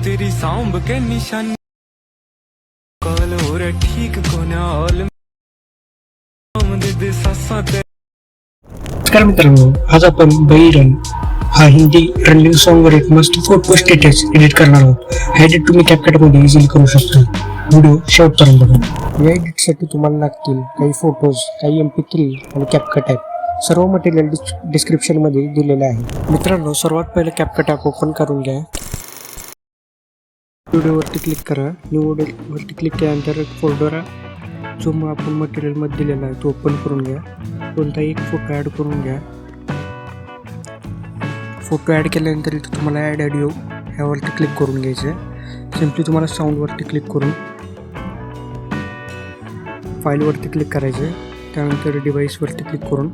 तेरी सांभ के निशानी कॉल हो रहा ठीक कोण्या ऑल दे सासा ते नमस्कार मित्रांनो, आज आपण बहिरन हा हिंदी ट्रेंडिंग सॉन्ग वर एक मस्त फोटो स्टेटस एडिट करणार आहोत. हा एडिट तुम्ही CapCut मध्ये इझिली करू शकता. व्हिडिओ शेवटपर्यंत बघा. या एडिट साठी तुम्हाला लागतील काही फोटोज, काही MP3 आणि CapCut ॲप. सर्व मटेरियल डिस्क्रिप्शन मध्ये दिलेले आहे. मित्रांनो, सर्वात पहिले CapCut ॲप ओपन करून घ्या. व्हिडिओवरती क्लिक करा. न्यू वरती क्लिक केल्यानंतर फोल्डर जो आपण मटेरियल मध्ये दिलेला आहे तो ओपन करून घ्या. कोणताही एक फोटो ॲड करून घ्या. फोटो ॲड केल्यानंतर इथे तुम्हाला ॲड ऑडिओ ह्यावरती क्लिक करून घ्यायचं आहे. सिम्पली तुम्हाला साऊंडवरती क्लिक करून फाईलवरती क्लिक करायचं आहे. त्यानंतर डिव्हाइसवरती क्लिक करून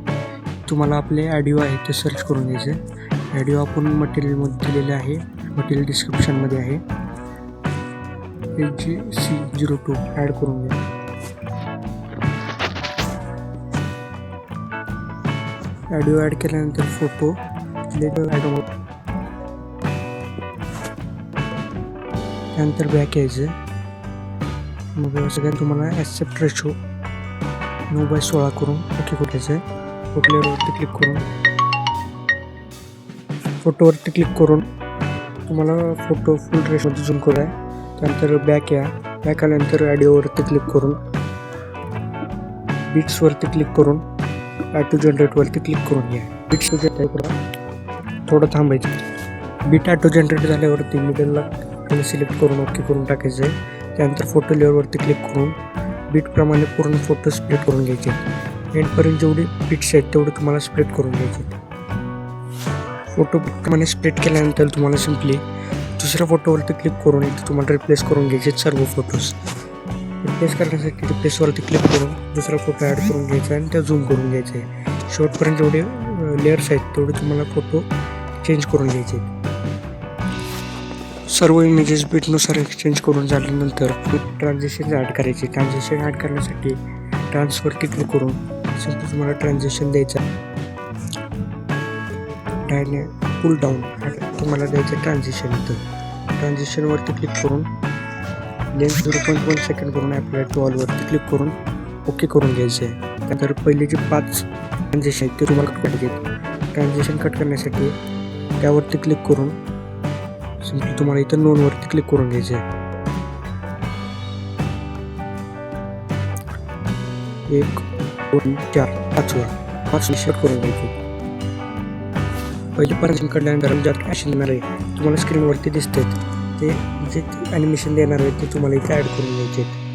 तुम्हाला आपले ऑडिओ आहे ते सर्च करून घ्यायचे. ऑडिओ आपण मटेरियलमध्ये दिलेले आहे, मटेरियल डिस्क्रिप्शनमध्ये आहे. HGC02 ॲड करून घ्या. ऑडिओ ॲड केल्यानंतर फोटो त्यानंतर बॅक यायचं. मग सगळ्यात तुम्हाला ॲक्सेप्ट रेशो 9:16 करून ओके करायचं आहे. फोटोवरती क्लिक करून फोटोवरती क्लिक करून तुम्हाला फोटो फुल रेशोमध्ये झूम करू आहे. त्यानंतर बॅक या. बॅक आल्यानंतर ऑडिओवरती क्लिक करून बीट्सवरती क्लिक करून ऑटो जनरेटवरती क्लिक करून घ्या. बीट्स थोडं थांबायचं. बीट ऑटो जनरेट झाल्यावरती मिडलला सिलेक्ट करून ओके करून टाकायचं आहे. त्यानंतर फोटो लेअरवरती क्लिक करून बीटप्रमाणे पूर्ण फोटो स्प्लिट करून घ्यायचे. एंडपर्यंत जेवढे बीट्स आहेत तेवढे तुम्हाला स्प्लिट करून घ्यायचे. फोटो बीटप्रमाणे स्प्लिट केल्यानंतर तुम्हाला सिम्पली दुसऱ्या फोटोवरती क्लिक करून इथे तुम्हाला रिप्लेस करून घ्यायचे सर्व फोटोज. रिप्लेस करण्यासाठी रिप्लेसवरती क्लिक करून दुसरा फोटो ॲड करून घ्यायचा आणि त्या झूम करून घ्यायचे. शेवटपर्यंत जेवढे लेअर्स आहेत तेवढे तुम्हाला फोटो चेंज करून घ्यायचे. सर्व इमेजेस बीटनुसार एक्सचेंज करून झाल्यानंतर ट्रान्झिशन ॲड करायचे. ट्रान्झिशन ॲड करण्यासाठी ट्रान्सवरती क्लिक करून सिम्पली तुम्हाला ट्रान्झिशन द्यायचा. पुल डाऊन तुम्हाला द्यायचं ट्रान्झिशन. इथं ट्रान्झिशनवरती क्लिक करून लेन्स 0.1 सेकंड करून अप्लाय टू ऑलवरती क्लिक करून ओके करून घ्यायचं आहे. त्यानंतर पहिले जे 5 ट्रान्झिशन आहेत ते तुम्हाला कट करायचे. ट्रान्झिशन कट करण्यासाठी त्यावरती क्लिक करून सिम्पली तुम्हाला इथं नोनवरती क्लिक करून घ्यायचं आहे. 1 2 4 5 शॉट करून घ्यायचे. पहिले ट्रान्झिशन काढल्यानंतर ज्यात ॲक्शन देणार आहे तुम्हाला स्क्रीनवरती दिसते ते जे ॲनिमेशन देणार आहे ते तुम्हाला इथे ॲड करून घ्यायचे.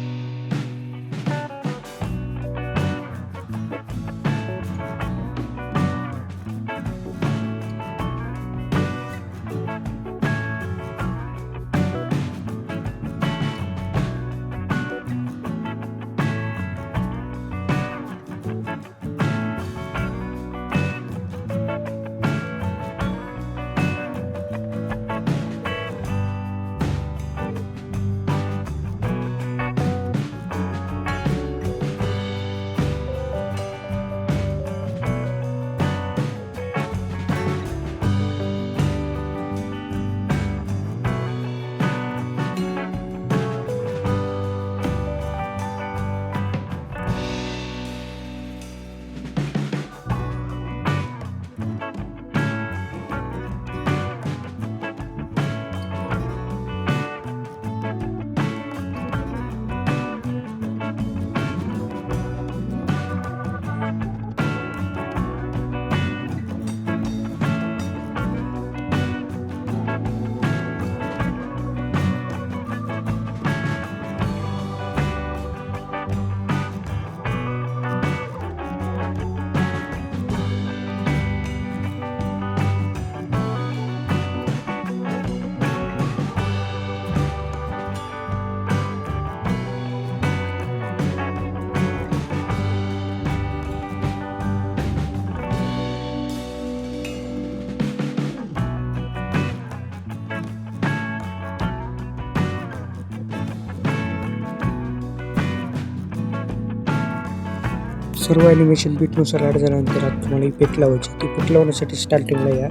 सर्व ॲनिमेशन बीटनुसार ॲड झाल्यानंतर आता तुम्हाला इफेक्ट लावायचे. इफेक्ट लावण्यासाठी स्टार्टिंगला या,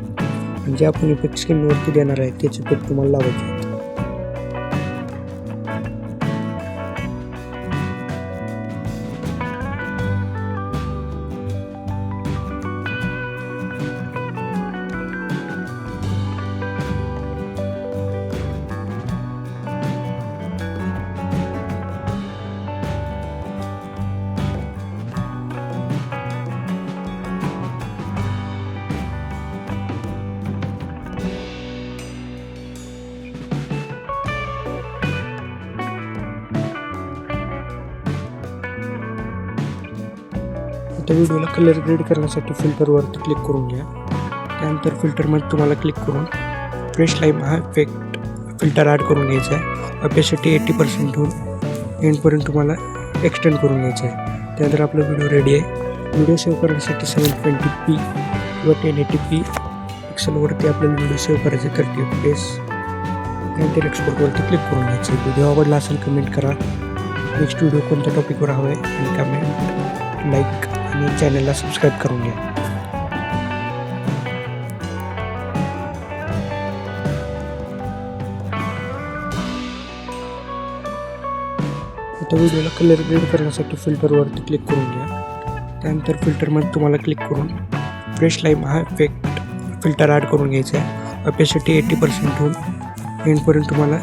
म्हणजे आपण इफेक्ट स्क्रीनवरती देणार आहे तेच इफेक्ट तुम्हाला लावायचे. आता व्हिडिओला कलर ग्रेड करण्यासाठी फिल्टरवरती क्लिक करून घ्या. त्यानंतर फिल्टरमध्ये तुम्हाला क्लिक करून फ्रेश लाईम हा इफेक्ट फिल्टर ॲड करून घ्यायचा आहे. ऑपेसिटी 80% ठेवून एंडपर्यंत तुम्हाला एक्सटेंड करून घ्यायचं आहे. त्यानंतर आपला व्हिडिओ रेडी आहे. व्हिडिओ सेव्ह करण्यासाठी 720p किंवा 1080p पिक्सलवरती आपल्याला व्हिडिओ सेव्ह करायचे 30 FPS. त्यानंतर एक्सपोर्टवरती क्लिक करून घ्यायचं. व्हिडिओ आवडला असेल कमेंट करा. नेक्स्ट व्हिडिओ कोणत्या टॉपिकवर हवं आहे आणि कमेंट लाईक आणि चॅनलला सबस्क्राईब करून घ्या. आता व्हिडिओला कलर ग्रेड करण्यासाठी फिल्टरवरती क्लिक करून घ्या. त्यानंतर फिल्टरमध्ये तुम्हाला क्लिक करून फ्रेश लाईम हा इफेक्ट फिल्टर ॲड करून घ्यायचा आहे. ऑपेसिटी 80% ठेवून एंडपर्यंत तुम्हाला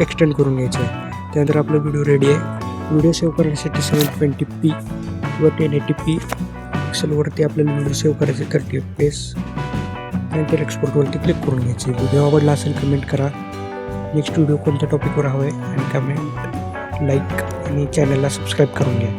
एक्सटेंड करून घ्यायचं आहे. त्यानंतर आपला व्हिडिओ रेडी आहे. व्हिडिओ सेव्ह करण्यासाठी 720p किंवा 1080p पिक्सलवरती आपल्याला व्हिडिओ सेव्ह करायचे 30 FPS. त्यानंतर एक्सपोर्टवरती क्लिक करून घ्यायचे. व्हिडिओ आवडला असेल कमेंट करा. नेक्स्ट व्हिडिओ कोणत्या टॉपिकवर हवं आहे आणि कमेंट लाईक आणि चॅनलला सबस्क्राईब करून घ्या.